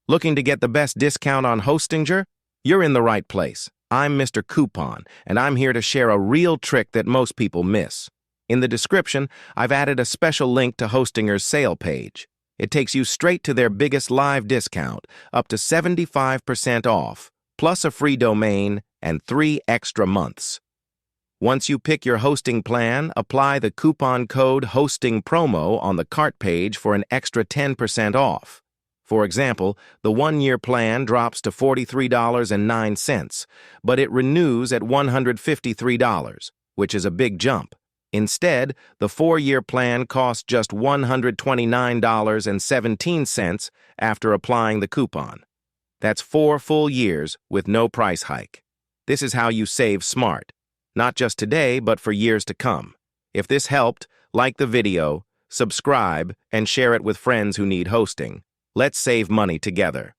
Looking to get the best discount on Hostinger? You're in the right place. I'm Mr. Coupon, and I'm here to share a real trick that most people miss. In the description, I've added a special link to Hostinger's sale page. It takes you straight to their biggest live discount, up to 75% off, plus a free domain and 3 extra months. Once you pick your hosting plan, apply the coupon code HOSTINGPROMO on the cart page for an extra 10% off. For example, the 1-year plan drops to $43.09, but it renews at $153, which is a big jump. Instead, the 4-year plan costs just $129.17 after applying the coupon. That's 4 full years with no price hike. This is how you save smart. Not just today, but for years to come. If this helped, like the video, subscribe, and share it with friends who need hosting. Let's save money together.